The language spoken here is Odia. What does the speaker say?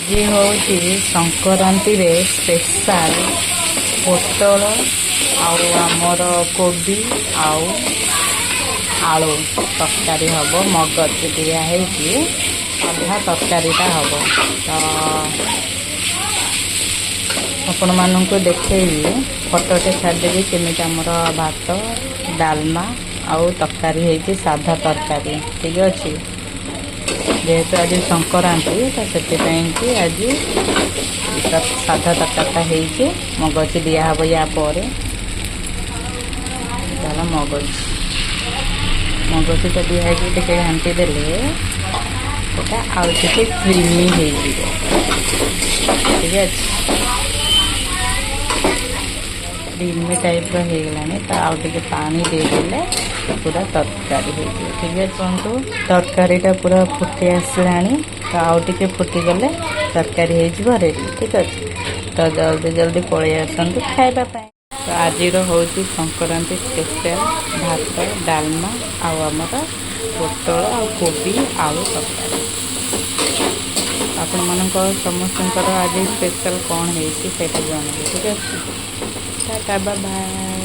ଆଜି ହେଉଛି ସଂକ୍ରାନ୍ତି ରେ ସ୍ପେଶାଲ ପୋଟଳ ଆଉ ଆମର କୋବି ଆଉ ଆଳୁ ତରକାରୀ ହବ। ମଗଜ ଦିଆ ହେଇକି ସାଧା ତରକାରୀଟା ହବ। ତ ଆପଣମାନଙ୍କୁ ଦେଖେଇବି, ଫଟୋଟେ ଛାଡ଼ିଦେବି କେମିତି ଆମର ଭାତ ଡାଲମା ଆଉ ତରକାରୀ ହେଇଛି, ସାଧା ତରକାରୀ। ଠିକ୍ ଅଛି। ଯେହେତୁ ଆଜି ସଂକ୍ରାନ୍ତି ତ ସେଥିପାଇଁକି ଆଜି ସାଧା ତରକାରୀଟା ହେଇଛି। ମଗଜ ଦିଆହେବ ୟା ପରେ। ତାହେଲେ ମଗଜଟା ଦିଆ ହେଇକି ଟିକେ ଘାଣ୍ଟି ଦେଲେ ସେଟା ଆଉ ଟିକେ କ୍ରିମି ହେଇଯିବ। ଠିକ୍ ଅଛି। କ୍ରିମି ଟାଇପ୍ର ହେଇଗଲାଣି, ତ ଆଉ ଟିକେ ପାଣି ଦେଇଦେଲେ ପୁରା ତରକାରୀ ହେଇଯିବ। ଠିକ୍ ଅଛି। କୁହନ୍ତୁ, ତରକାରୀଟା ପୁରା ଫୁଟି ଆସିଲାଣି, ତ ଆଉ ଟିକେ ଫୁଟିଗଲେ ତରକାରୀ ହେଇଯିବ ରେଡ଼ି। ଠିକ୍ ଅଛି। ତ ଜଲ୍ଦି ପଳେଇ ଆସନ୍ତୁ ଖାଇବା ପାଇଁ। ତ ଆଜିର ହେଉଛି ସଂକ୍ରାନ୍ତି ସ୍ପେଶାଲ ଭାତ ଡାଲମା ଆଉ ଆମର ପୋଟଳ ଆଉ କୋବି ଆଳୁ ତରକାରୀ। ଆପଣମାନଙ୍କ ସମସ୍ତଙ୍କର ଆଜି ସ୍ପେଶାଲ କ'ଣ ହେଇଛି ସେଇଟା ଜଣାଇବେ। ଠିକ୍ ଅଛି। ଟାଟା ବାଏ ବାଏ।